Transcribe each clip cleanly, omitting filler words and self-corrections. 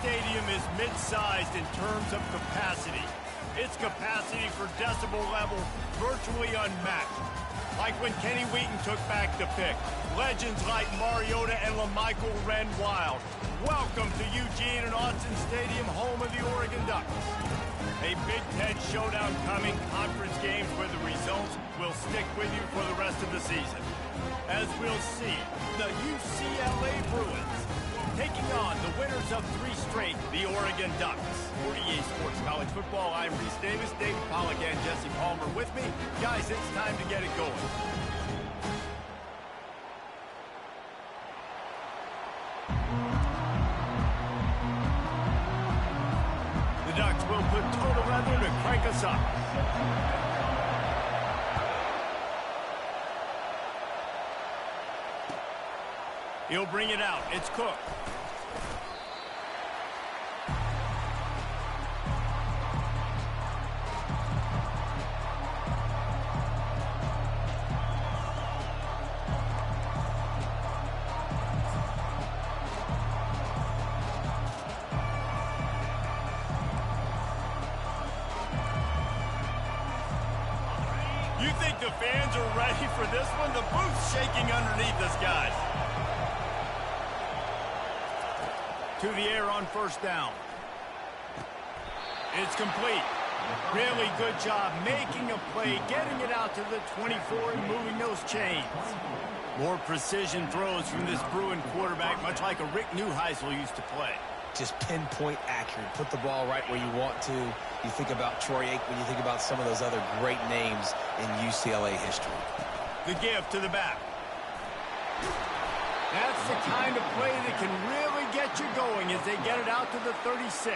stadium is mid-sized in terms of capacity. Its capacity for decibel level virtually unmatched. Like when Kenny Wheaton took back the pick. Legends like Mariota and LaMichael ran wild. Welcome to Eugene and Autzen Stadium, home of the Oregon Ducks. A Big Ten showdown coming, conference games where the results will stick with you for the rest of the season. As we'll see, the UCLA Bruins taking on the winners of 3 straight, the Oregon Ducks. For EA Sports College Football, I'm Reese Davis, David Pollack, and Jesse Palmer with me. Guys, it's time to get it going. The Ducks will put total leather to crank us up. He'll bring it out. It's Cook. You think the fans are ready for this one? The booth's shaking underneath us, guys. To the air on first down. It's complete. Really good job making a play, getting it out to the 24 and moving those chains. More precision throws from this Bruin quarterback, much like a Rick Neuheisel used to play. Just pinpoint accurate. Put the ball right where you want to. You think about Troy Aikman, you think about some of those other great names in UCLA history. The give to the back. That's the kind of play that can really get you going as they get it out to the 36.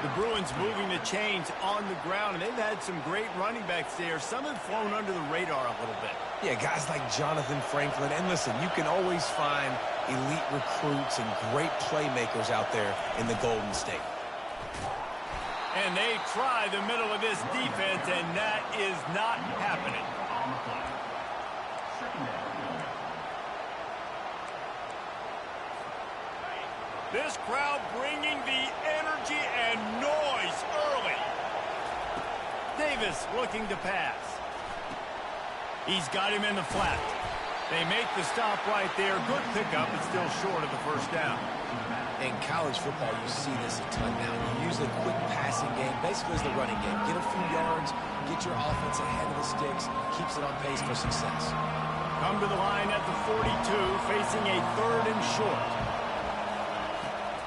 The Bruins moving the chains on the ground, and they've had some great running backs there. Some have flown under the radar a little bit. Yeah, guys like Jonathan Franklin. And listen, you can always find elite recruits and great playmakers out there in the Golden State. And they try the middle of this defense, and that is not happening. This crowd bringing the energy and noise early. Davis looking to pass. He's got him in the flat. They make the stop right there. Good pickup, but still short of the first down. In college football, you see this a ton now. You use a quick passing game, basically as the running game. Get a few yards, get your offense ahead of the sticks, keeps it on pace for success. Come to the line at the 42, facing a 3rd and short.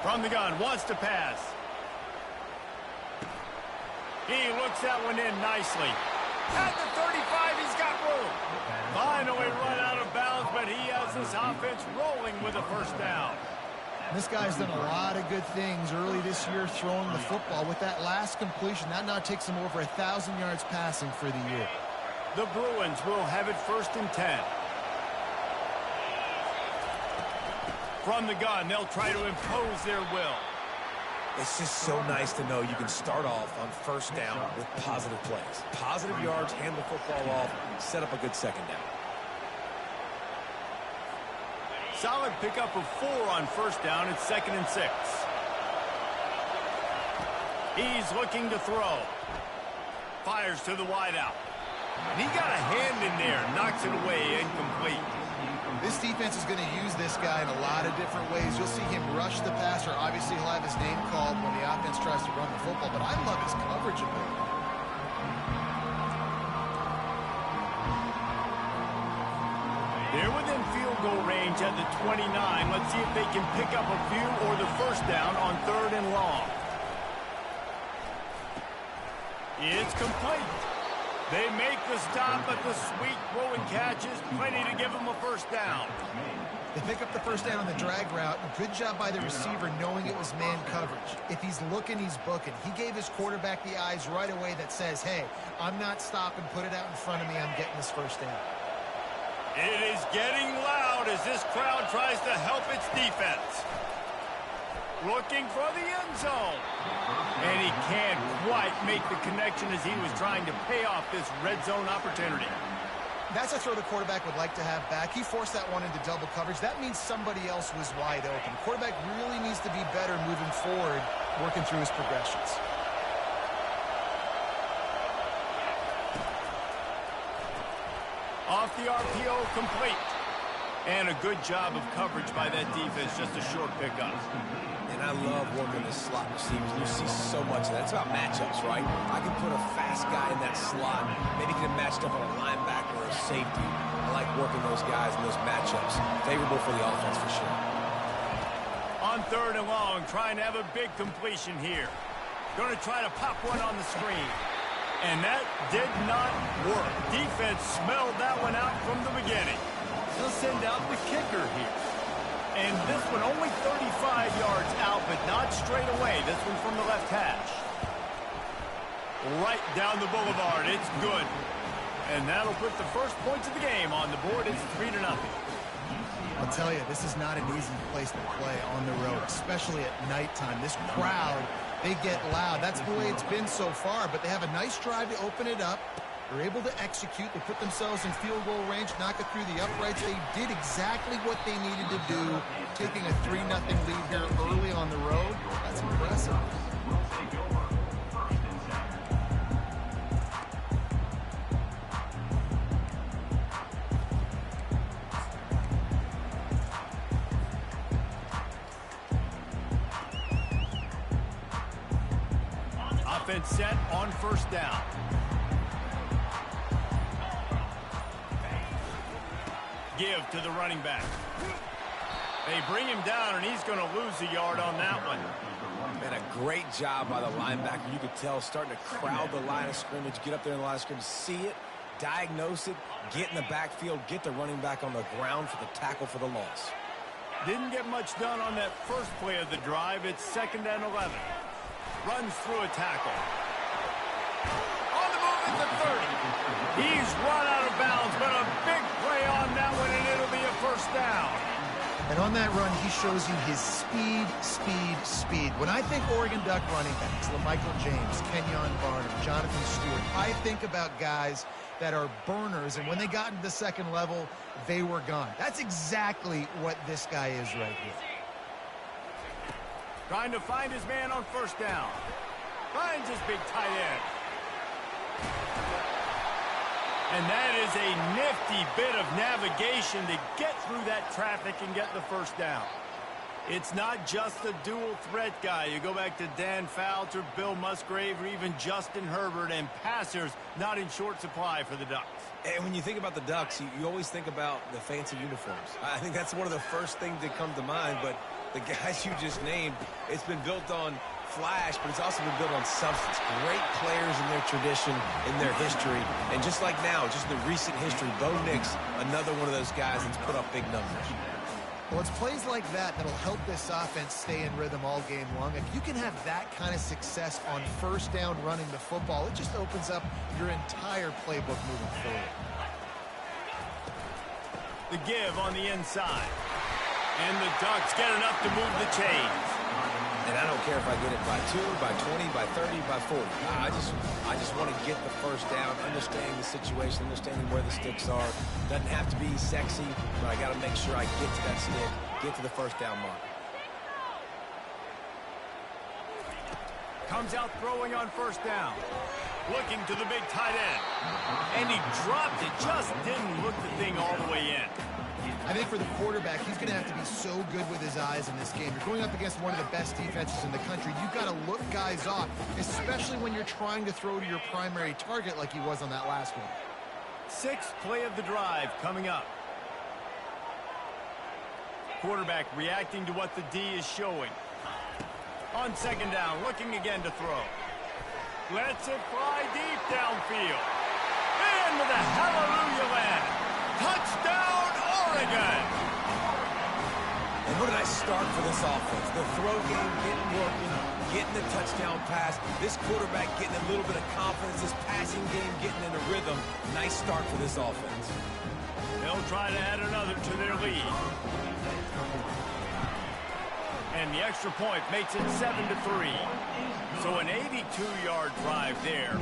From the gun, wants to pass. He looks that one in nicely. At the 35, he's got room. Finally run out of bounds, but he has this offense rolling with a first down. This guy's done a lot of good things early this year throwing the football. With that last completion, that now takes him over 1,000 yards passing for the year. The Bruins will have it 1st and 10. From the gun, they'll try to impose their will. It's just so nice to know you can start off on first down with positive plays. Positive yards, hand the football off, set up a good second down. Solid pickup of 4 on first down. It's 2nd and 6. He's looking to throw. Fires to the wideout. And he got a hand in there. Knocks it away. Incomplete. This defense is going to use this guy in a lot of different ways. You'll see him rush the passer. Obviously, he'll have his name called when the offense tries to run the football, but I love his coverage ability. They're within field goal range at the 29. Let's see if they can pick up a few or the first down on 3rd and long. It's complete. They make the stop, but the sweet throw and catch is plenty to give them a first down. They pick up the first down on the drag route. Good job by the receiver knowing it was man coverage. If he's looking, he's booking. He gave his quarterback the eyes right away that says, hey, I'm not stopping. Put it out in front of me. I'm getting this first down. It is getting loud as this crowd tries to help its defense. Looking for the end zone. And he can't quite make the connection as he was trying to pay off this red zone opportunity. That's a throw the quarterback would like to have back. He forced that one into double coverage. That means somebody else was wide open. The quarterback really needs to be better moving forward, working through his progressions. Off the RPO, complete. And a good job of coverage by that defense, just a short pickup. And I love working the slot receivers. You see so much of that. It's about matchups, right? I can put a fast guy in that slot, maybe get him matched up on a linebacker or a safety. I like working those guys in those matchups. Favorable for the offense for sure. On 3rd and long, trying to have a big completion here. Going to try to pop one on the screen. And that did not work. Defense smelled that one out from the beginning. They'll send out the kicker here. And this one only 35 yards out, but not straight away. This one from the left hash. Right down the boulevard. It's good. And that'll put the first points of the game on the board. It's 3-0. I'll tell you, this is not an easy place to play on the road, especially at nighttime. This crowd, they get loud. That's the way it's been so far, but they have a nice drive to open it up. They're able to execute. They put themselves in field goal range, knock it through the uprights. They did exactly what they needed to do, taking a 3-0 lead here early on the road. That's impressive. Offense set on 1st down. Give to the running back. They bring him down, and he's going to lose a yard on that one. And a great job by the linebacker. You could tell starting to crowd the line of scrimmage, get up there in the line of scrimmage, see it, diagnose it, get in the backfield, get the running back on the ground for the tackle for the loss. Didn't get much done on that first play of the drive. It's 2nd and 11. Runs through a tackle. On the move at the 30. He's run out of bounds, but a big play on that one, and it'll be a 1st down. And on that run, he shows you his speed, speed, speed. When I think Oregon Duck running backs, LaMichael James, Kenyon Barnum, Jonathan Stewart, I think about guys that are burners, and when they got into the 2nd level, they were gone. That's exactly what this guy is right here. Trying to find his man on 1st down. Finds his big tight end. And that is a nifty bit of navigation to get through that traffic and get the 1st down. It's not just a dual threat guy. You go back to Dan Fouts or Bill Musgrave or even Justin Herbert, and passers not in short supply for the Ducks. And when you think about the Ducks, you always think about the fancy uniforms. I think that's one of the first things that come to mind, but the guys you just named, it's been built on flash, but it's also been built on substance. Great players in their tradition, in their history, and just like now, just the recent history, Bo Nix, another one of those guys that's put up big numbers. Well, it's plays like that that'll help this offense stay in rhythm all game long. If you can have that kind of success on 1st down running the football, it just opens up your entire playbook moving forward. The give on the inside. And the Ducks get enough to move the chains. And I don't care if I get it by 2, by 20, by 30, by 40. I just want to get the 1st down, understanding the situation, understanding where the sticks are. Doesn't have to be sexy, but I got to make sure I get to that stick, get to the 1st down mark. Comes out throwing on 1st down. Looking to the big tight end. And he dropped it, just didn't look the thing all the way in. I think for the quarterback, he's going to have to be so good with his eyes in this game. You're going up against one of the best defenses in the country. You've got to look guys off, especially when you're trying to throw to your primary target like he was on that last one. 6th play of the drive coming up. Quarterback reacting to what the D is showing. On 2nd down, looking again to throw. Lets it fly deep downfield. And with a hallelujah land. Touchdown, Oregon! And what a nice start for this offense. The throw game getting working, getting the touchdown pass. This quarterback getting a little bit of confidence. This passing game getting in a rhythm. Nice start for this offense. They'll try to add another to their lead. And the extra point makes it 7-3. So an 82-yard drive there.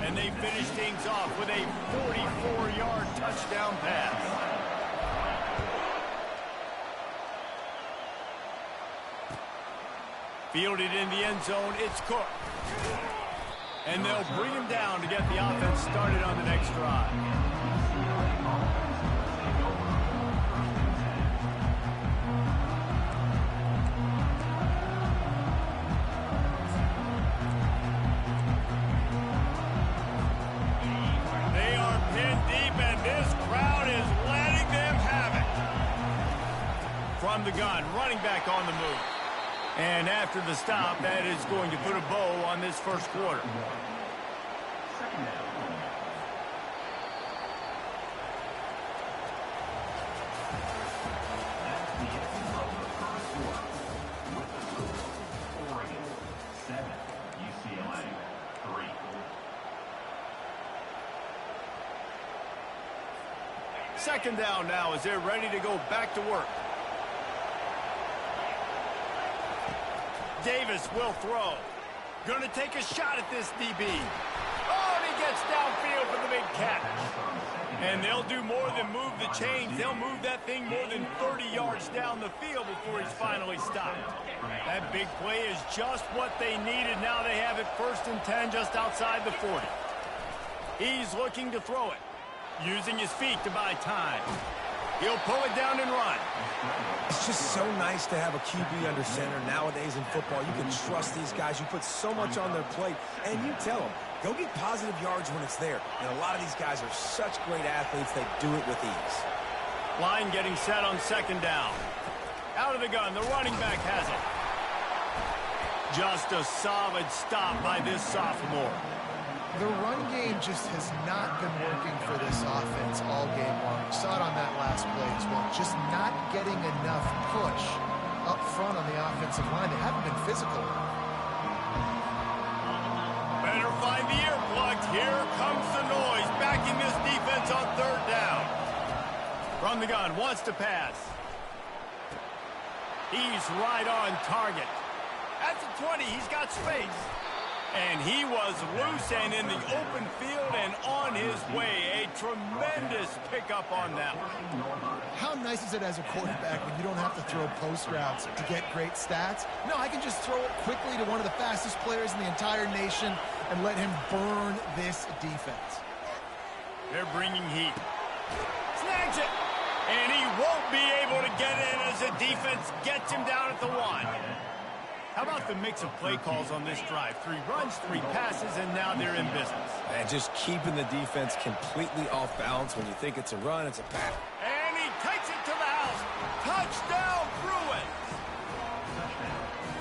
And they finish things off with a 44-yard touchdown pass. Fielded in the end zone, it's Cook. And they'll bring him down to get the offense started on the next drive. They are pinned deep, and this crowd is letting them have it. From the gun, running back on the move. And after the stop, that is going to put a bow on this first quarter. Second down now as they're ready to go back to work. Davis will throw. Going to take a shot at this DB. Oh, and he gets downfield for the big catch. And they'll do more than move the chains. They'll move that thing more than 30 yards down the field before he's finally stopped. That big play is just what they needed. Now they have it 1st and 10 just outside the 40. He's looking to throw it, using his feet to buy time. He'll pull it down and run. It's just so nice to have a QB under center. Nowadays in football, you can trust these guys. You put so much on their plate, and you tell them, go get positive yards when it's there. And a lot of these guys are such great athletes, they do it with ease. Line getting set on second down. Out of the gun, the running back has it. Just a solid stop by this sophomore. The run game just has not been working for this offense all game long. We saw it on that last play as well. Just not getting enough push up front on the offensive line. They haven't been physical. Better find the earplugs. Here comes the noise, backing this defense on third down. From the gun, wants to pass. He's right on target. At the 20, he's got space. And he was loose and in the open field and on his way. A tremendous pickup on that one. How nice is it as a quarterback when you don't have to throw post routes to get great stats? No, I can just throw it quickly to one of the fastest players in the entire nation and let him burn this defense. They're bringing heat. Snags it. And he won't be able to get in as the defense gets him down at the 1. How about the mix of play calls on this drive? 3 runs, 3 passes, and now they're in business. And just keeping the defense completely off balance. When you think it's a run, it's a pass. And he takes it to the house. Touchdown, Bruins!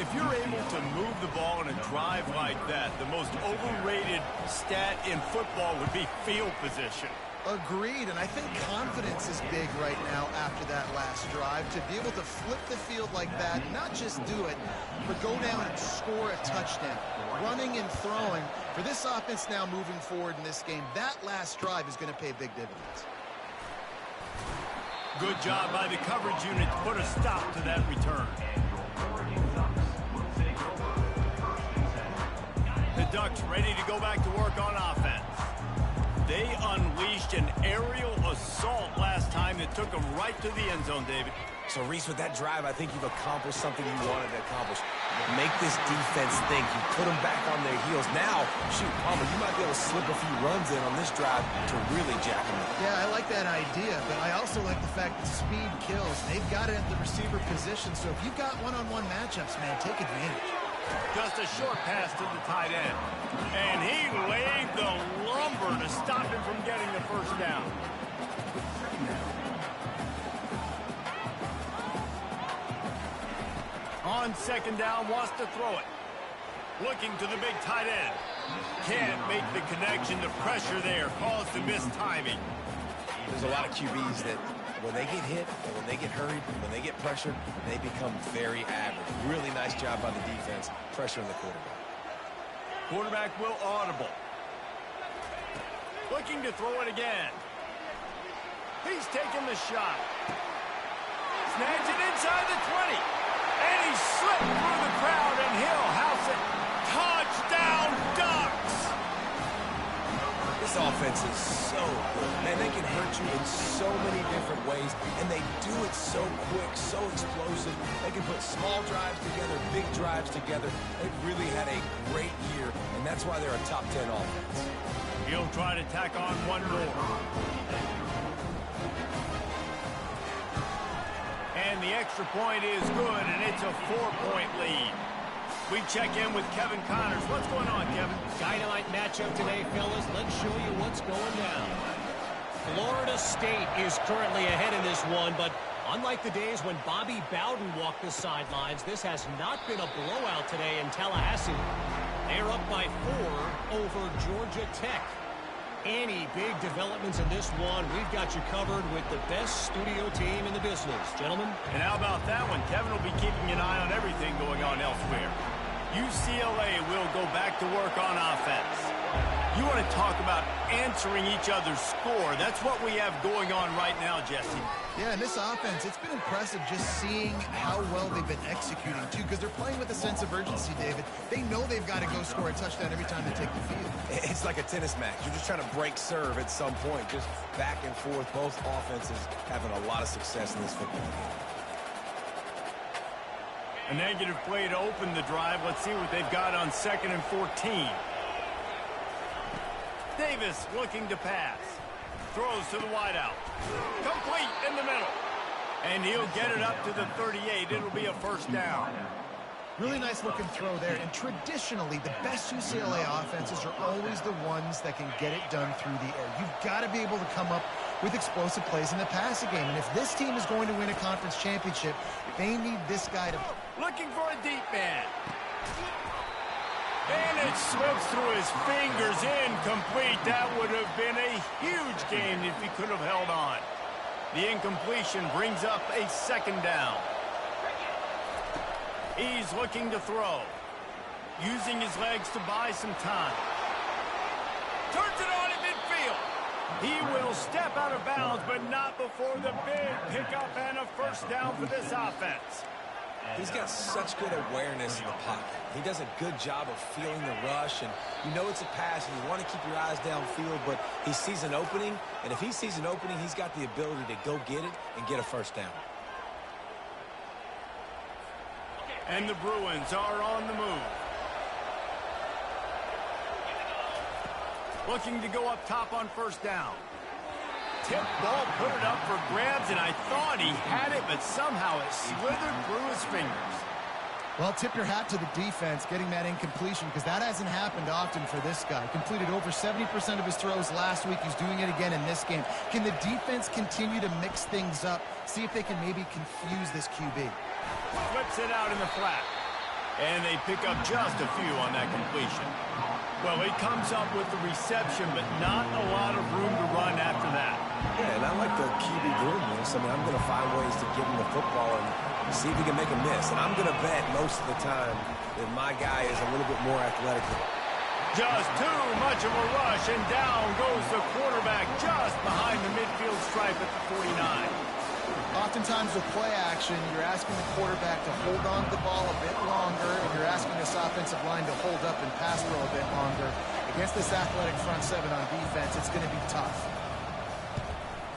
If you're able to move the ball in a drive like that, the most overrated stat in football would be field position. Agreed, and I think confidence is big right now after that last drive. To be able to flip the field like that, not just do it, but go down and score a touchdown. Running and throwing. For this offense now moving forward in this game, that last drive is going to pay big dividends. Good job by the coverage unit to put a stop to that return. The Ducks ready to go back to work on offense. They unleashed an aerial assault last time that took them right to the end zone, David. So, Reese, with that drive, I think you've accomplished something you wanted to accomplish. Make this defense think. You put them back on their heels. Now, shoot, Palmer, you might be able to slip a few runs in on this drive to really jack them up. Yeah, I like that idea, but I also like the fact that speed kills. They've got it at the receiver position, so if you've got one-on-one matchups, man, take advantage. Just a short pass to the tight end. And he laid the lumber to stop him from getting the first down. On second down, wants to throw it. Looking to the big tight end. Can't make the connection. The pressure there caused the missed timing. There's a lot of QBs that when they get hit, or when they get hurried, when they get pressured, they become very average. Really nice job by the defense, pressuring the quarterback. Quarterback will audible. Looking to throw it again. He's taking the shot. Snags it inside the 20. And he slipped through the crowd, and he'll house it. Touchdown, Ducks! This offense is so good. Man, they can hurt you in so many different ways, and they do it so quick, so explosive. They can put small drives together, big drives together. They've really had a great year, and that's why they're a top 10 offense. He'll try to tack on one more. And the extra point is good, and it's a 4-point lead. We check in with Kevin Connors. What's going on, Kevin? Dynamite matchup today, fellas. Let's show you what's going down. Florida State is currently ahead in this one, but unlike the days when Bobby Bowden walked the sidelines, this has not been a blowout today in Tallahassee. They're up by 4 over Georgia Tech. Any big developments in this one, we've got you covered with the best studio team in the business. Gentlemen? And how about that one? Kevin will be keeping an eye on everything going on elsewhere. UCLA will go back to work on offense. You want to talk about answering each other's score. That's what we have going on right now, Jesse. Yeah, and this offense, it's been impressive just seeing how well they've been executing, too, because they're playing with a sense of urgency, David. They know they've got to go score a touchdown every time they take the field. It's like a tennis match. You're just trying to break serve at some point, just back and forth. Both offenses having a lot of success in this football game. A negative play to open the drive. Let's see what they've got on 2nd and 14. Davis looking to pass. Throws to the wideout. Complete in the middle. And he'll get it up to the 38. It'll be a first down. Really nice looking throw there. And traditionally, the best UCLA offenses are always the ones that can get it done through the air. You've got to be able to come up with explosive plays in the passing game. And if this team is going to win a conference championship, they need this guy to... Looking for a deep man. And it slips through his fingers, incomplete. That would have been a huge gain if he could have held on. The incompletion brings up a 2nd down. He's looking to throw. Using his legs to buy some time. Turns it on in midfield. He will step out of bounds, but not before the big pickup and a first down for this offense. He's got such good awareness in the pocket. He does a good job of feeling the rush, and you know it's a pass, and you want to keep your eyes downfield, but he sees an opening, and if he sees an opening, he's got the ability to go get it and get a first down. And the Bruins are on the move. Looking to go up top on first down. Tip ball, put it up for grabs, and I thought he had it, but somehow it slithered through his fingers. Well, tip your hat to the defense getting that incompletion, because that hasn't happened often for this guy. Completed over 70% of his throws last week. He's doing it again in this game. Can the defense continue to mix things up? See if they can maybe confuse this QB. Flips it out in the flat. And they pick up just a few on that completion. Well, it comes up with the reception, but not a lot of room to run after that. Yeah, and I like the QB doing this. I mean, I'm going to find ways to give him the football and see if he can make a miss. And I'm going to bet most of the time that my guy is a little bit more athletic. Just too much of a rush, and down goes the quarterback just behind the midfield stripe at the 49. Oftentimes with play action, you're asking the quarterback to hold on to the ball a bit longer, and you're asking this offensive line to hold up and pass roll a bit longer. Against this athletic front seven on defense, it's going to be tough.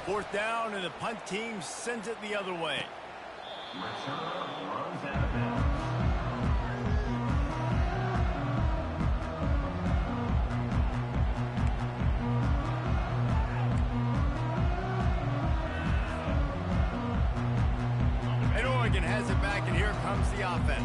4th down, and the punt team sends it the other way. And Oregon has it back, and here comes the offense.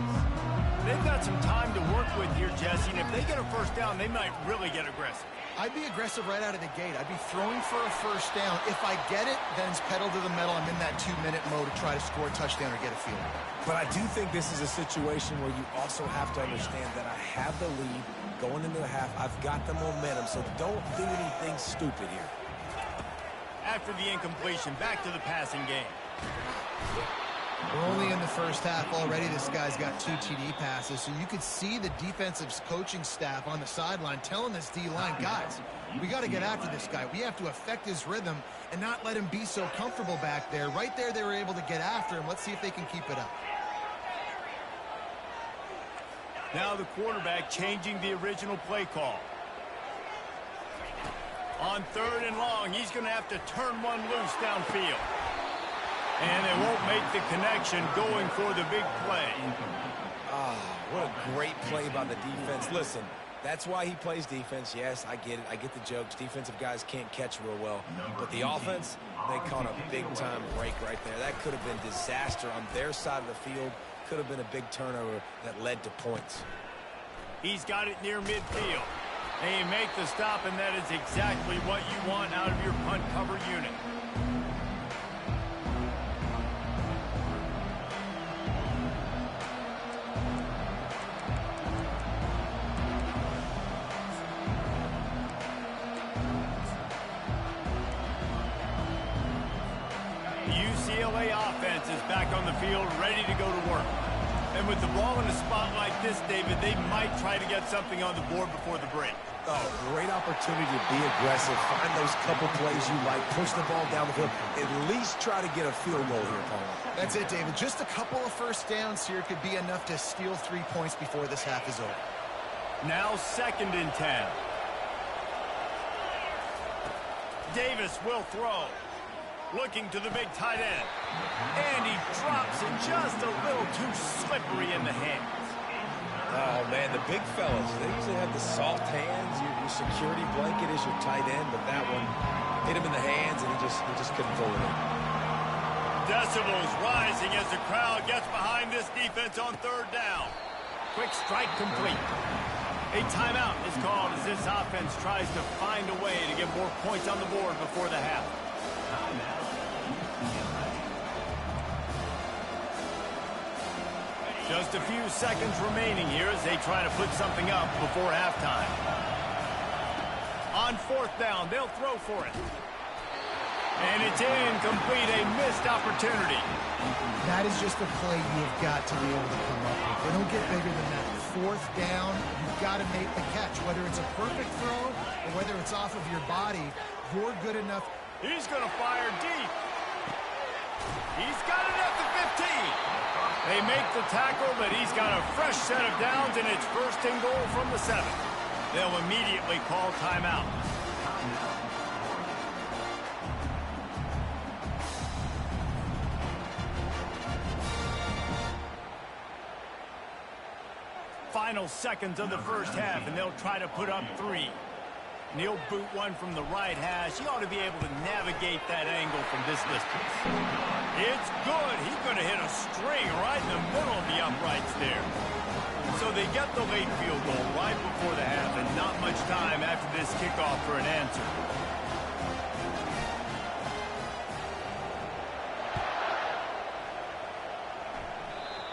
They've got some time to work with here, Jesse, and if they get a first down, they might really get aggressive. I'd be aggressive right out of the gate. I'd be throwing for a first down. If I get it, then it's pedal to the metal. I'm in that 2-minute mode to try to score a touchdown or get a field goal. But I do think this is a situation where you also have to understand that I have the lead going into the half. I've got the momentum, so don't do anything stupid here. After the incompletion, back to the passing game. We're only in the first half already. This guy's got 2 TD passes, so you could see the defensive coaching staff on the sideline telling this D-line, guys, we got to get after this guy. We have to affect his rhythm and not let him be so comfortable back there. Right there, they were able to get after him. Let's see if they can keep it up. Now the quarterback changing the original play call. On 3rd and long, he's going to have to turn one loose downfield. And they won't make the connection going for the big play. What a great play by the defense. Listen, that's why he plays defense. Yes, I get it. I get the jokes. Defensive guys can't catch real well. But the offense, they caught a big-time break right there. That could have been disaster on their side of the field. Could have been a big turnover that led to points. He's got it near midfield. They make the stop, and that is exactly what you want out of your punt cover unit. UCLA offense is back on the field, ready to go to work. And with the ball in a spot like this, David, they might try to get something on the board before the break. Oh, great opportunity to be aggressive. Find those couple plays you like. Push the ball down the field. At least try to get a field goal here, Paul. That's it, David. Just a couple of first downs here could be enough to steal 3 points before this half is over. Now 2nd and 10. Davis will throw. Looking to the big tight end. And he drops it just a little too slippery in the hands. Oh, man, the big fellas, they usually have the soft hands. Your security blanket is your tight end, but that one hit him in the hands, and he just couldn't pull it in. Decibels rising as the crowd gets behind this defense on 3rd down. Quick strike complete. A timeout is called as this offense tries to find a way to get more points on the board before the half. Just a few seconds remaining here as they try to put something up before halftime. On 4th down, they'll throw for it. And it's incomplete, a missed opportunity. That is just a play you've got to be able to come up with. They don't get bigger than that. 4th down, you've got to make the catch. Whether it's a perfect throw or whether it's off of your body, you're good enough. He's going to fire deep. He's got it at the 15. They make the tackle, but he's got a fresh set of downs, and it's 1st and goal from the 7. They'll immediately call timeout. Final seconds of the first half, and they'll try to put up 3. And he'll boot one from the right hash. He ought to be able to navigate that angle from this distance. It's good. He's going to hit a string right in the middle of the uprights there. So they get the late field goal right before the half, and not much time after this kickoff for an answer.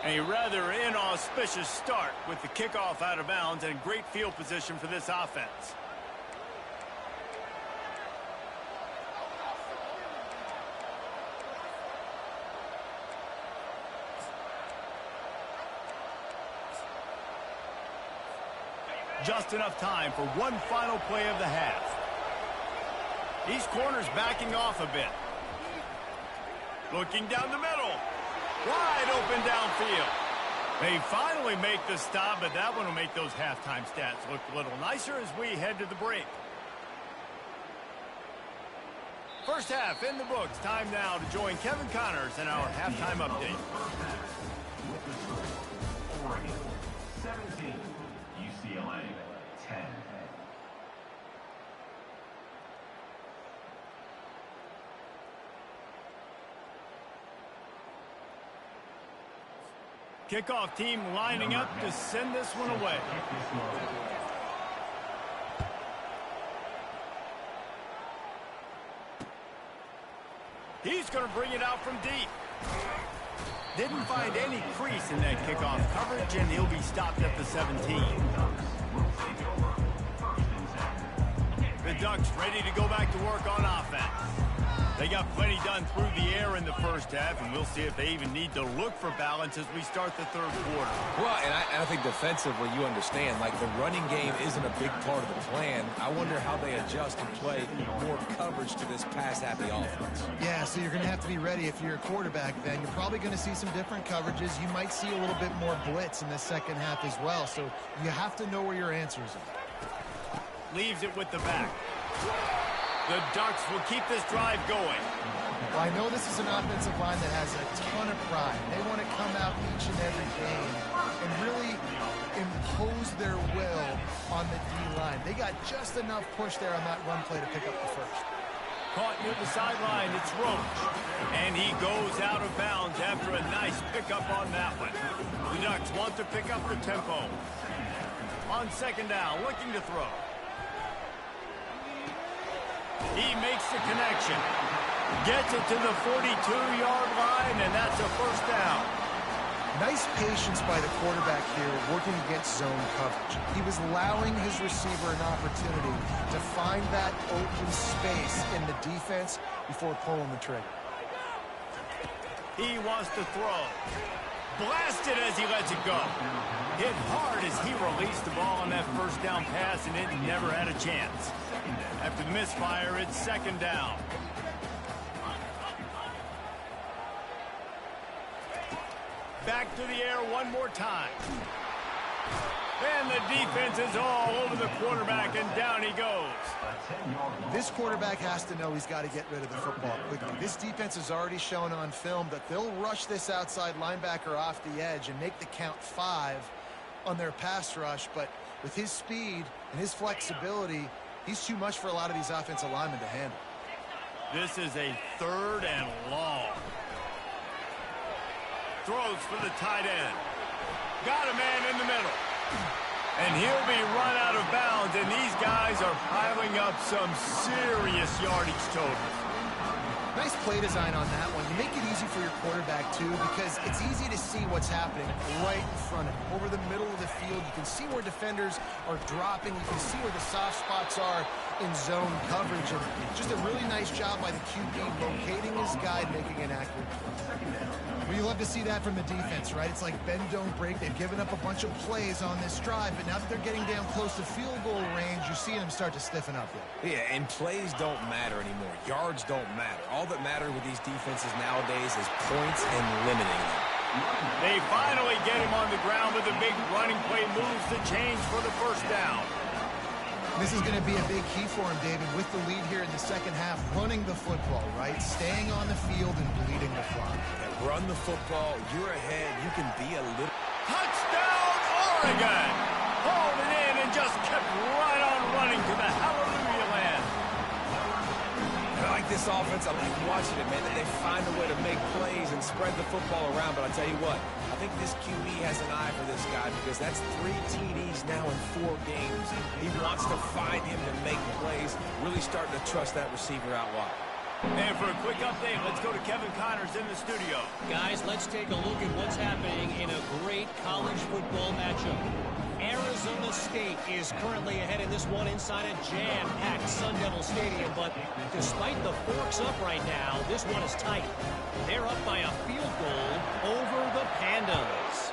A rather inauspicious start with the kickoff out of bounds and great field position for this offense. Just enough time for one final play of the half. These corners backing off a bit. Looking down the middle. Wide open downfield. They finally make the stop, but that one will make those halftime stats look a little nicer as we head to the break. First half in the books. Time now to join Kevin Connors in our halftime update. Oregon 17, UCLA 10. Kickoff team lining up to send this one away. He's going to bring it out from deep. Didn't find any crease in that kickoff coverage, and he'll be stopped at the 17. The Ducks ready to go back to work on offense. They got plenty done through the air in the first half, and we'll see if they even need to look for balance as we start the 3rd quarter. Well, and I think defensively, you understand, like the running game isn't a big part of the plan. I wonder how they adjust and play more coverage to this pass-happy offense. Yeah, so you're going to have to be ready if you're a quarterback then. You're probably going to see some different coverages. You might see a little bit more blitz in the second half as well, so you have to know where your answers are. Leaves it with the back. The Ducks will keep this drive going. Well, I know this is an offensive line that has a ton of pride. They want to come out each and every game and really impose their will on the D-line. They got just enough push there on that run play to pick up the first. Caught near the sideline, it's Roach. And he goes out of bounds after a nice pickup on that one. The Ducks want to pick up the tempo. On second down, looking to throw. He makes the connection. Gets it to the 42-yard line, and that's a first down. Nice patience by the quarterback here working against zone coverage. He was allowing his receiver an opportunity to find that open space in the defense before pulling the trigger. He wants to throw. Blasted as he lets it go. Hit hard as he released the ball on that first down pass, and it never had a chance. After the misfire, it's second down. Back to the air one more time. And the defense is all over the quarterback, and down he goes. This quarterback has to know he's got to get rid of the football quickly. This defense has already shown on film that they'll rush this outside linebacker off the edge and make the count 5 on their pass rush, but with his speed and his flexibility, he's too much for a lot of these offensive linemen to handle. This is a third and long. Throws for the tight end. Got a man in the middle. And he'll be run out of bounds, and these guys are piling up some serious yardage totals. Nice play design on that one. You make it easy for your quarterback, too, because it's easy to see what's happening right in front of him. Over the middle of the field, you can see where defenders are dropping. You can see where the soft spots are in zone coverage. And just a really nice job by the QB locating his guy, making an accurate throw. Well, you love to see that from the defense, right? It's like bend, don't break. They've given up a bunch of plays on this drive, but now that they're getting down close to field goal range, you're seeing them start to stiffen up here. Yeah, and plays don't matter anymore. Yards don't matter. All that matters with these defenses nowadays is points and limiting them. They finally get him on the ground with a big running play, moves the chains for the first down. This is going to be a big key for him, David, with the lead here in the second half, running the football, right? Staying on the field and bleeding the clock. Yeah, run the football. You're ahead. You can be a little... Touchdown, Oregon! Hauled it in and just kept right on running to the hallelujah land. I like this offense. I like watching it, man. They find a way to make plays and spread the football around. But I'll tell you what, I think this QE has an eye for this guy because that's 3 TDs now in 4 games. He wants to find him to make plays, really starting to trust that receiver out wide. And for a quick update, let's go to Kevin Connors in the studio. Guys, let's take a look at what's happening in a great college football matchup. Arizona State is currently ahead in this one inside a jam-packed Sun Devil Stadium, but despite the forks up right now, this one is tight. They're up by a field goal over the Pandas.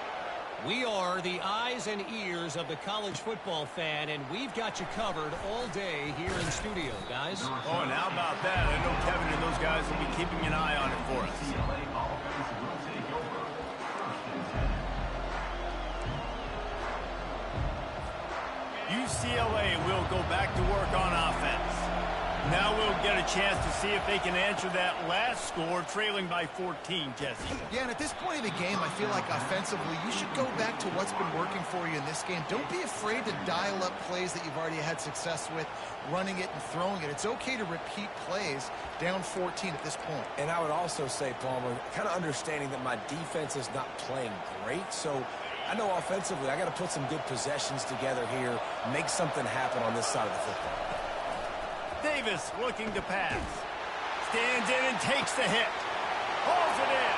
We are the eyes and ears of the college football fan, and we've got you covered all day here in studio, guys. Oh, and how about that? I know Kevin and those guys will be keeping an eye on it for us. UCLA will go back to work on offense. Now we'll get a chance to see if they can answer that last score, trailing by 14, Jesse. Yeah, and at this point of the game, I feel like offensively, you should go back to what's been working for you in this game. Don't be afraid to dial up plays that you've already had success with, running it and throwing it. It's okay to repeat plays down 14 at this point. And I would also say, Palmer, kind of understanding that my defense is not playing great, so I know offensively I got to put some good possessions together here, make something happen on this side of the football. Davis looking to pass. Stands in and takes the hit. Hauls it in.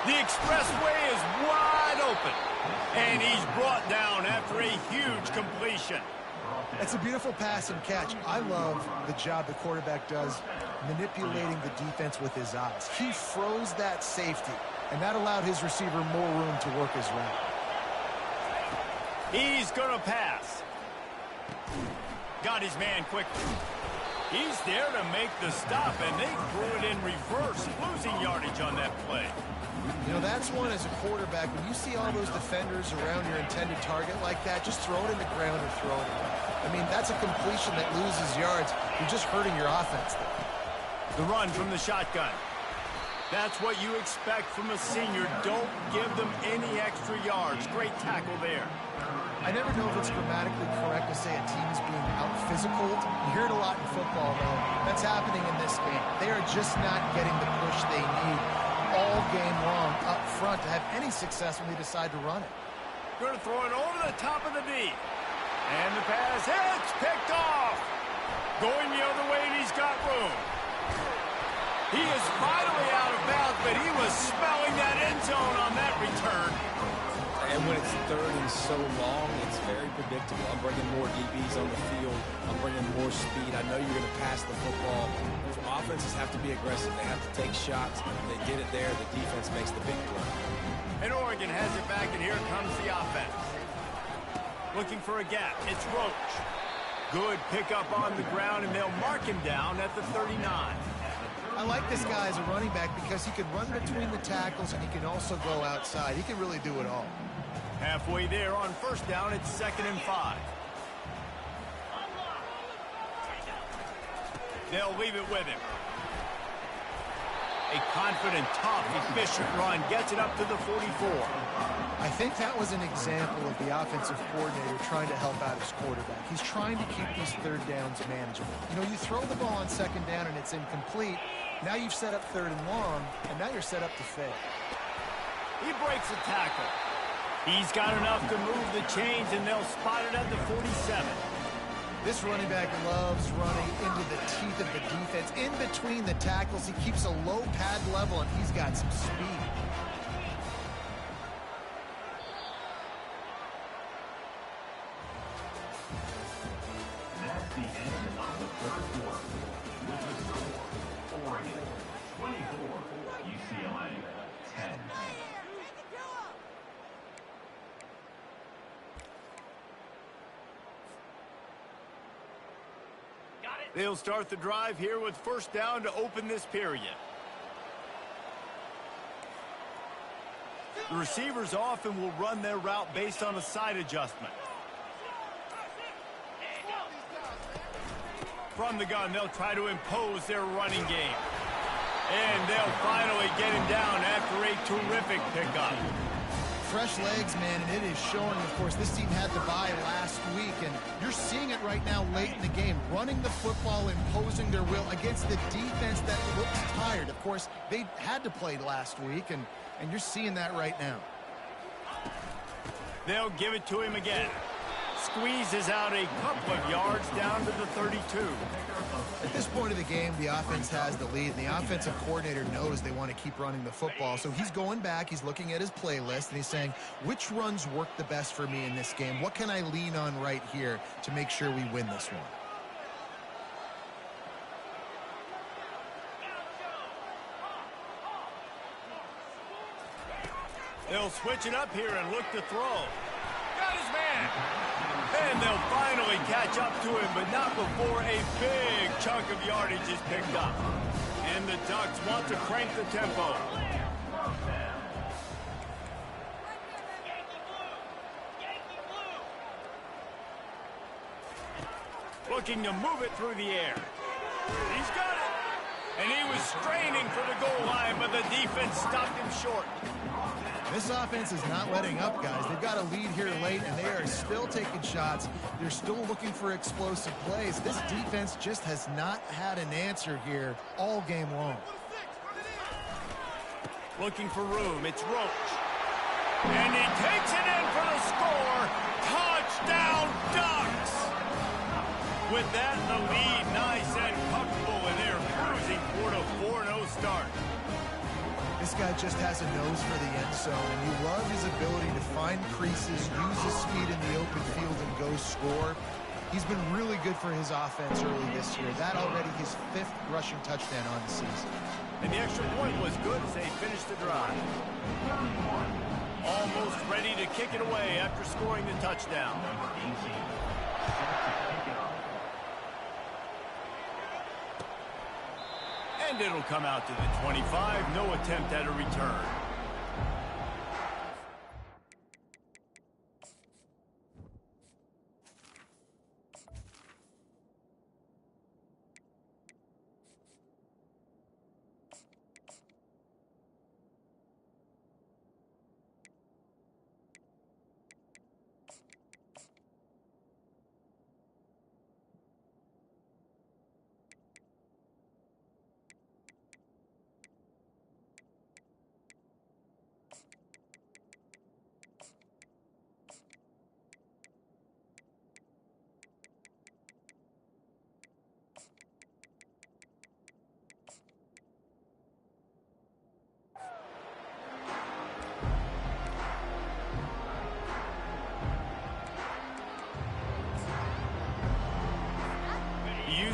The expressway is wide open. And he's brought down after a huge completion. That's a beautiful pass and catch. I love the job the quarterback does manipulating the defense with his eyes. He froze that safety, and that allowed his receiver more room to work his route. He's going to pass. Got his man quickly. He's there to make the stop, and they threw it in reverse, losing yardage on that play. You know, that's one as a quarterback. When you see all those defenders around your intended target like that, just throw it in the ground or throw it away. I mean, that's a completion that loses yards. You're just hurting your offense there. The run from the shotgun. That's what you expect from a senior. Don't give them any extra yards. Great tackle there. I never know if it's grammatically correct to say a team is being out-physicaled. You hear it a lot in football, though. That's happening in this game. They are just not getting the push they need all game long up front to have any success when they decide to run it. Going to throw it over the top of the knee. And the pass hits, picked off. Going the other way, and he's got room. He is finally out of bounds, but he was smelling that end zone on that return. And when it's third and so long, it's very predictable. I'm bringing more DBs on the field. I'm bringing more speed. I know you're going to pass the football. Offenses have to be aggressive. They have to take shots. They get it there. The defense makes the big play. And Oregon has it back, and here comes the offense. Looking for a gap. It's Roach. Good pickup on the ground, and they'll mark him down at the 39. I like this guy as a running back because he can run between the tackles and he can also go outside. He can really do it all. Halfway there on first down, it's 2nd and 5. They'll leave it with him. A confident, tough, efficient run gets it up to the 44. I think that was an example of the offensive coordinator trying to help out his quarterback. He's trying to keep these third downs manageable. You know, you throw the ball on 2nd down and it's incomplete. Now you've set up 3rd and long, and now you're set up to fail. He breaks a tackle. He's got enough to move the chains, and they'll spot it at the 47. This running back loves running into the teeth of the defense. In between the tackles, he keeps a low pad level, and he's got some speed. That's the end of the third quarter. With the score, Oregon 24, UCLA 10. They'll start the drive here with first down to open this period. The receivers often will run their route based on a side adjustment. From the gun, they'll try to impose their running game. And they'll finally get him down after a terrific pickup. Fresh legs, man, and it is showing. Of course, this team had the bye last week, and you're seeing it right now late in the game. Running the football, imposing their will against the defense that looks tired. Of course, they had to play last week, and you're seeing that right now. They'll give it to him again. Squeezes out a couple of yards down to the 32. At this point of the game, the offense has the lead, and the offensive coordinator knows they want to keep running the football. So he's going back, he's looking at his playlist, and he's saying, which runs work the best for me in this game? What can I lean on right here to make sure we win this one? They'll switch it up here and look to throw. Got his man. And they'll finally catch up to him, but not before a big chunk of yardage is picked up. And the Ducks want to crank the tempo. Looking to move it through the air. He's got it. And he was straining for the goal line, but the defense stopped him short. This offense is not letting up, guys. They've got a lead here late, and they are still taking shots. They're still looking for explosive plays. This defense just has not had an answer here all game long. Looking for room. It's Roach. And he takes it in for the score. Touchdown, Ducks! With that, the lead nice and comfortable, and they're cruising toward a 4-0 start. This guy just has a nose for the end zone, and you love his ability to find creases, use his speed in the open field, and go score. He's been really good for his offense early this year. That already his 5th rushing touchdown on the season. And the extra point was good as they finished the drive. Almost ready to kick it away after scoring the touchdown. And it'll come out to the 25. No attempt at a return.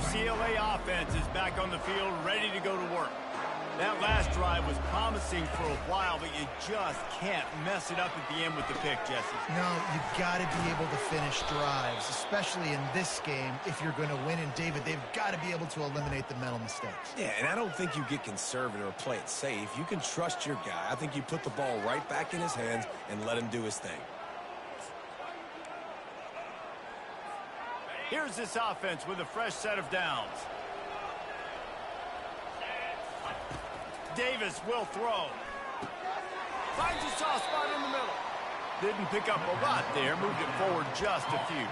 UCLA offense is back on the field, ready to go to work. That last drive was promising for a while, but you just can't mess it up at the end with the pick, Jesse. No, you've got to be able to finish drives, especially in this game if you're going to win. And, David, they've got to be able to eliminate the mental mistakes. Yeah, and I don't think you get conservative or play it safe. You can trust your guy. I think you put the ball right back in his hands and let him do his thing. Here's this offense with a fresh set of downs. Davis will throw. Finds a soft spot in the middle. Didn't pick up a lot there. Moved it forward just a few.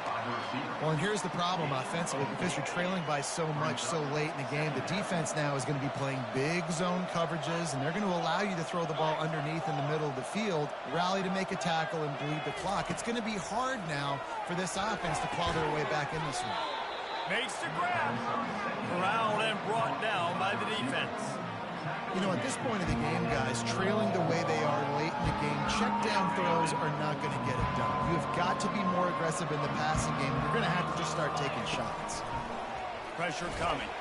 Well, and here's the problem offensively. Because you're trailing by so much so late in the game, the defense now is going to be playing big zone coverages, and they're going to allow you to throw the ball underneath in the middle of the field, rally to make a tackle, and bleed the clock. It's going to be hard now for this offense to claw their way back in this one. Makes the grab. Corralled and brought down by the defense. You know, at this point of the game, guys, trailing the way they are late in the game, check down throws are not going to get it done. You've got to be more aggressive in the passing game. You're going to have to just start taking shots. Pressure coming.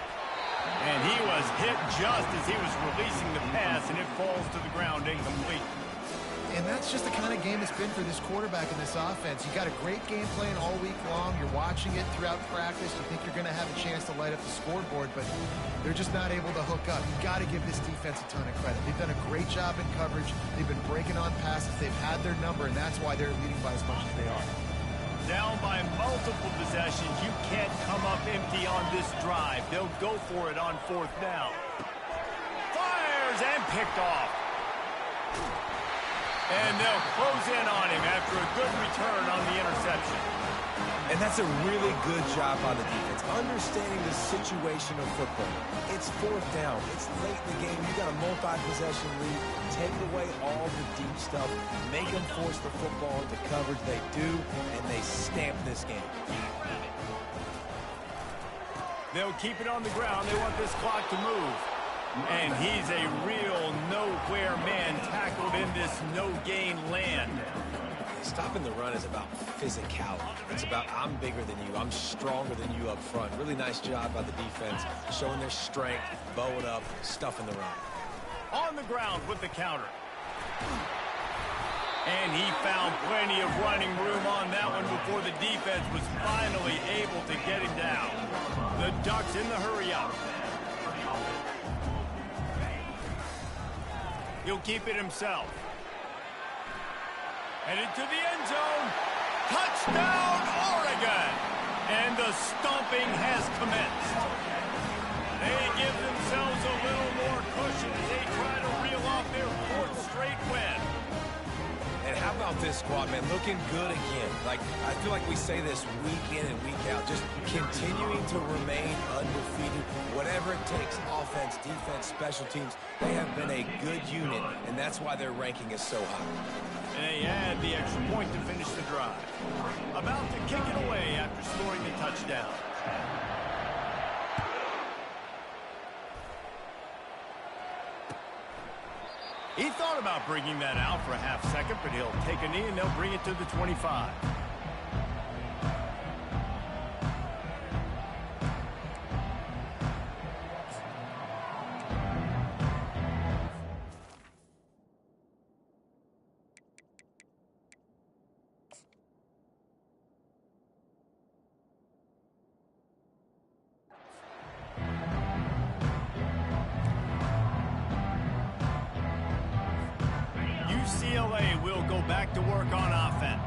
And he was hit just as he was releasing the pass, and it falls to the ground incomplete. And that's just the kind of game it's been for this quarterback in this offense. You got a great game plan all week long. You're watching it throughout practice. You think you're going to have a chance to light up the scoreboard, but they're just not able to hook up. You've got to give this defense a ton of credit. They've done a great job in coverage. They've been breaking on passes. They've had their number, and that's why they're leading by as much as they are. Down by multiple possessions. You can't come up empty on this drive. They'll go for it on fourth down. Fires and picked off. And they'll close in on him after a good return on the interception. And that's a really good job by the defense, understanding the situation of football. It's fourth down. It's late in the game. You got a multi-possession lead. Take away all the deep stuff. Make them force the football into coverage. They do, and they stamp this game. They'll keep it on the ground. They want this clock to move. And he's a real nowhere man tackled in this no-gain land. Stopping the run is about physicality. It's about I'm bigger than you. I'm stronger than you up front. Really nice job by the defense, showing their strength, bowing up, stuffing the run. On the ground with the counter. And he found plenty of running room on that one before the defense was finally able to get him down. The Ducks in the hurry-up. He'll keep it himself. Headed to the end zone. Touchdown, Oregon! And the stomping has commenced. They give themselves a little more cushion as they try to reel off their fourth straight win. And how about this squad, man? Looking good again. Like, I feel like we say this week in and week out, just continuing to remain undefeated. Whatever it takes, offense, defense, special teams, they have been a good unit, and that's why their ranking is so high. And they add the extra point to finish the drive. About to kick it away after scoring the touchdown. He thought about bringing that out for a half second, but he'll take a knee and they'll bring it to the 25. UCLA will go back to work on offense.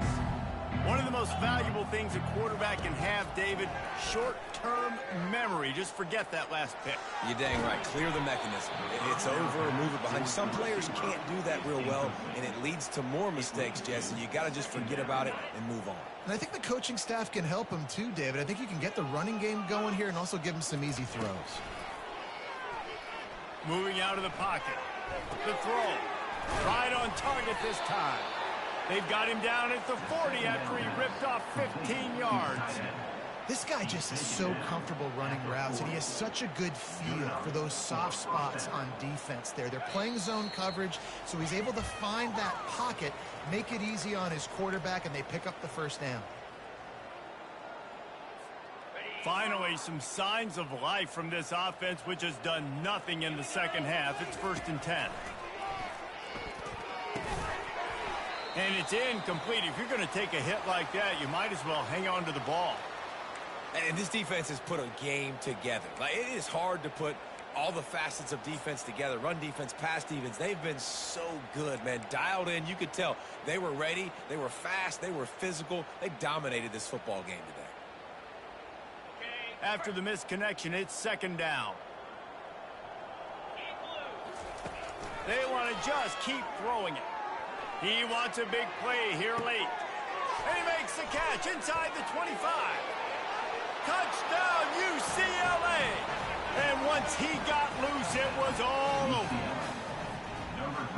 One of the most valuable things a quarterback can have, David, short-term memory. Just forget that last pick. You're dang right. Clear the mechanism. It's over, move it behind you. Some players can't do that real well, and it leads to more mistakes, Jesse. You got to just forget about it and move on. And I think the coaching staff can help him too, David. I think you can get the running game going here and also give him some easy throws. Moving out of the pocket. The throw. Right on target this time. They've got him down at the 40 after he ripped off 15 yards. This guy just is so comfortable running routes, and he has such a good feel for those soft spots on defense there. They're playing zone coverage, so he's able to find that pocket, make it easy on his quarterback, and they pick up the first down. Finally, some signs of life from this offense, which has done nothing in the second half. It's 1st and 10. And it's incomplete. If you're going to take a hit like that, you might as well hang on to the ball. And this defense has put a game together. Like, it is hard to put all the facets of defense together. Run defense, pass defense. They've been so good, man. Dialed in. You could tell they were ready. They were fast. They were physical. They dominated this football game today. After the missed connection, it's 2nd down. They want to just keep throwing it. He wants a big play here late. And he makes the catch inside the 25. Touchdown, UCLA! And once he got loose, it was all over.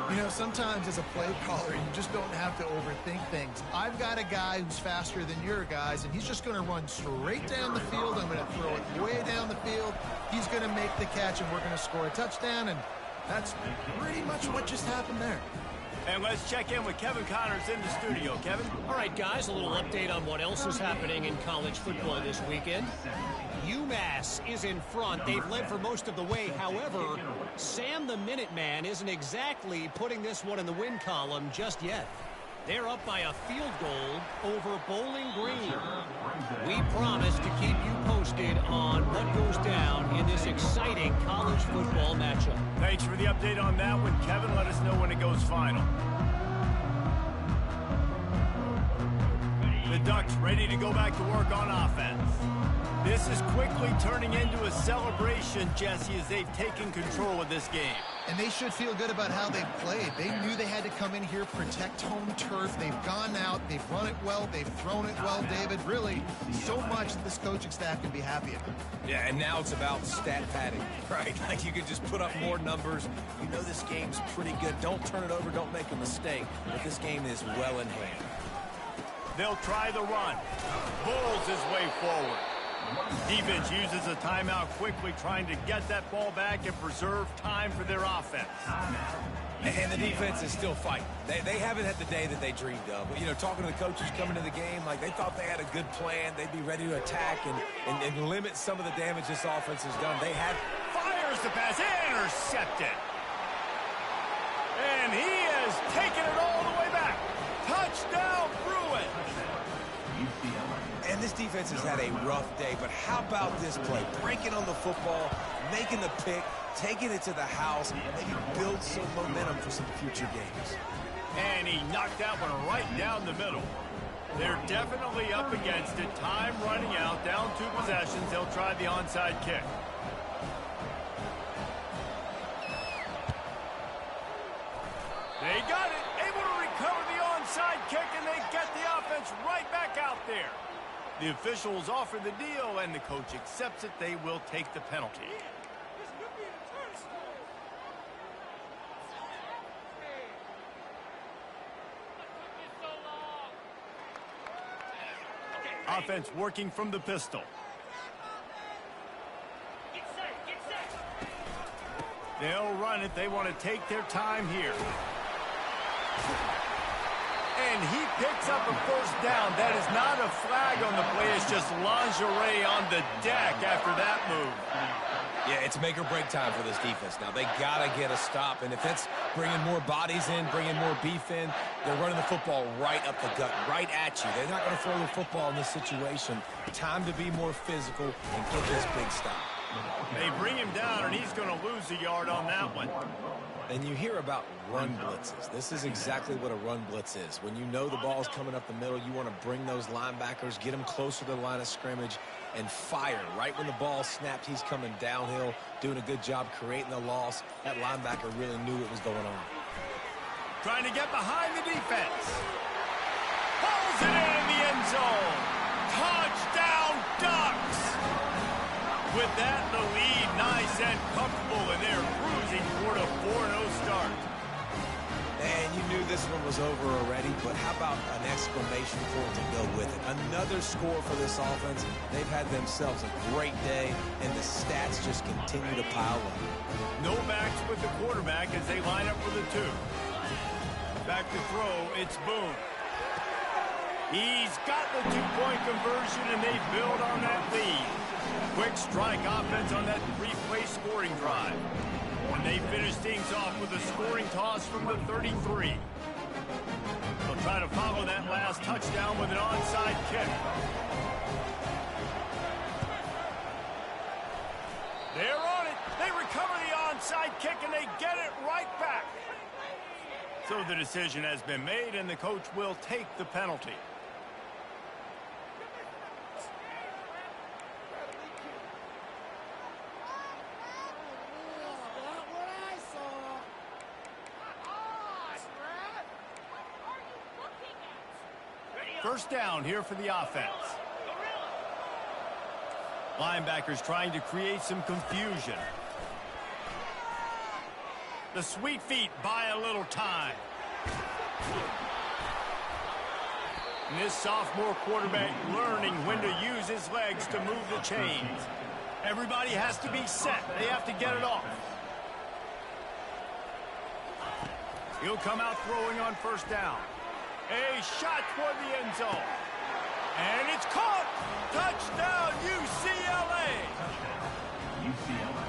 You know, sometimes as a play caller, you just don't have to overthink things. I've got a guy who's faster than your guys, and he's just going to run straight down the field. I'm going to throw it way down the field. He's going to make the catch, and we're going to score a touchdown, and that's pretty much what just happened there. And let's check in with Kevin Connors in the studio. Kevin? All right, guys, a little update on what else is happening in college football this weekend. UMass is in front. They've led for most of the way. However, Sam the Minuteman isn't exactly putting this one in the win column just yet. They're up by a field goal over Bowling Green. We promise to keep you posted on what goes down in this exciting college football matchup. Thanks for the update on that one, Kevin. Let us know when it goes final. The Ducks ready to go back to work on offense. This is quickly turning into a celebration, Jesse, as they've taken control of this game. And they should feel good about how they've played. They knew they had to come in here, protect home turf. They've gone out, they've run it well, they've thrown it well, David. Really, so much that this coaching staff can be happy about. Yeah, and now it's about stat padding, right? Like, you can just put up more numbers. You know this game's pretty good. Don't turn it over, don't make a mistake. But this game is well in hand. They'll try the run. Bulls his way forward. Defense uses a timeout quickly, trying to get that ball back and preserve time for their offense. And the defense is still fighting. They haven't had the day that they dreamed of. You know, talking to the coaches coming to the game, like, they thought they had a good plan. They'd be ready to attack and limit some of the damage this offense has done. They had... Fires the pass, intercepted. And he has taken it all the way back. Touchdown, Bruins. And this defense has had a rough day, but how about this play? Breaking on the football, making the pick, taking it to the house, maybe build some momentum for some future games. And he knocked that one right down the middle. They're definitely up against it. Time running out, down 2 possessions. They'll try the onside kick. They got it, able to recover the onside kick, and they get the offense right back out there. The officials offer the deal, and the coach accepts it. They will take the penalty. Offense working from the pistol. They'll run it. They want to take their time here. And he picks up a 1st down. That is not a flag on the play. It's just lingerie on the deck after that move. Yeah, it's make or break time for this defense now. They got to get a stop. And if that's bringing more bodies in, bringing more beef in, they're running the football right up the gut, right at you. They're not going to throw the football in this situation. Time to be more physical and get this big stop. They bring him down, and he's going to lose a yard on that one. And you hear about run blitzes. This is exactly what a run blitz is. When you know the ball's coming up the middle, you want to bring those linebackers, get them closer to the line of scrimmage, and fire. Right when the ball snapped, he's coming downhill, doing a good job creating the loss. That linebacker really knew what was going on. Trying to get behind the defense. Pulls it in the end zone. Touchdown, Ducks! With that, the lead nice and comfortable, and they're cruising toward a 4-0 start. And you knew this one was over already, but how about an exclamation point to go with it? Another score for this offense. They've had themselves a great day, and the stats just continue to pile up. No backs with the quarterback as they line up for the 2. Back to throw, it's Boone. He's got the 2-point conversion, and they build on that lead. Quick strike offense on that three-play scoring drive. And they finish things off with a scoring toss from the 33. They'll try to follow that last touchdown with an onside kick. They're on it. They recover the onside kick, and they get it right back. So the decision has been made, and the coach will take the penalty. First down here for the offense. Linebackers trying to create some confusion. The sweet feet buy a little time. And this sophomore quarterback learning when to use his legs to move the chains. Everybody has to be set. They have to get it off. He'll come out throwing on first down. A shot toward the end zone. And it's caught. Touchdown, UCLA.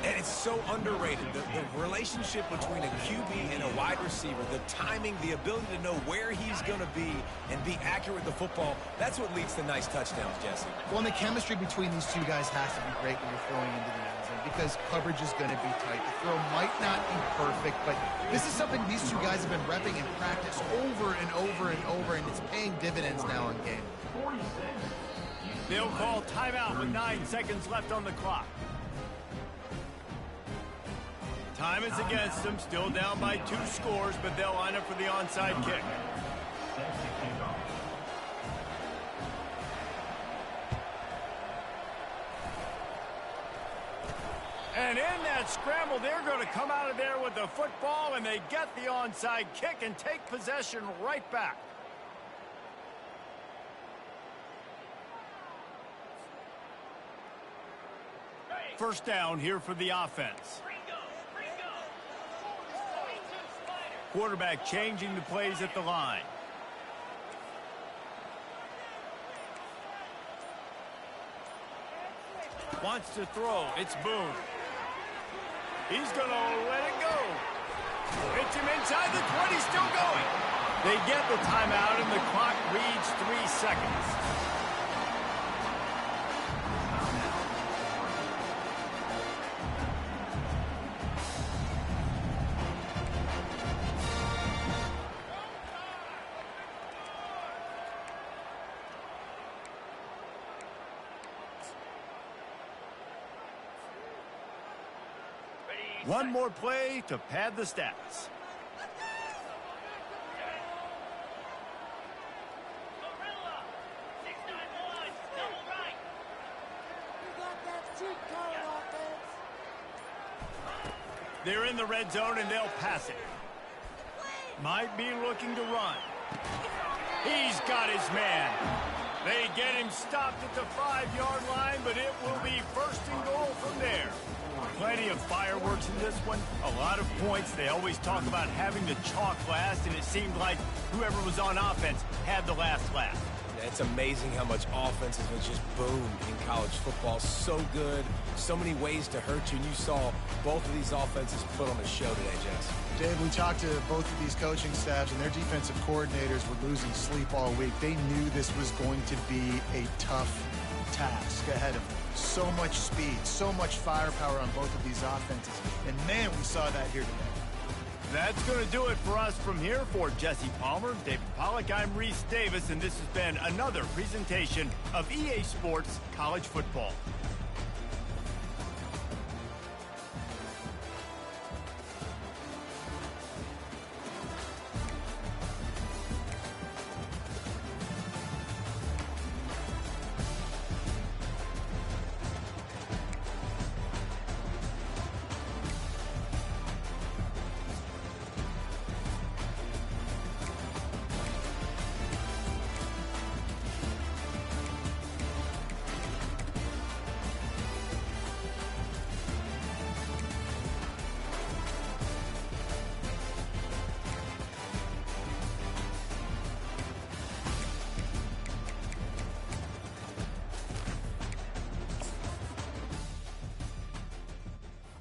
And it's so underrated. The relationship between a QB and a wide receiver, the timing, the ability to know where he's going to be and be accurate with the football, that's what leads to nice touchdowns, Jesse. Well, and the chemistry between these two guys has to be great when you're throwing into the end zone because coverage is going to be tight. The throw might not be perfect, but this is something these two guys have been repping in practice over and over and over, and it's paying dividends now in game. They'll call timeout with 9 seconds left on the clock. Time is against them, still down by 2 scores, but they'll line up for the onside kick. And in that scramble, they're going to come out of there with the football, and they get the onside kick and take possession right back. First down here for the offense. Quarterback changing the plays at the line. Wants to throw. It's Boone. He's going to let it go. Hits him inside the 20, still going. They get the timeout, and the clock reads 3 seconds. One more play to pad the stats. They're in the red zone and they'll pass it. Might be looking to run. He's got his man. They get him stopped at the 5-yard line, but it will be first and goal from there. Plenty of fireworks in this one. A lot of points. They always talk about having the chalk last, and it seemed like whoever was on offense had the last laugh. It's amazing how much offense has been just boomed in college football. So good, so many ways to hurt you, and you saw both of these offenses put on a show today, Jess. Dave, we talked to both of these coaching staffs, and their defensive coordinators were losing sleep all week. They knew this was going to be a tough task ahead of them. So much speed, so much firepower on both of these offenses. And, man, we saw that here today. That's going to do it for us from here. For Jesse Palmer, David Pollack, I'm Reese Davis, and this has been another presentation of EA Sports College Football.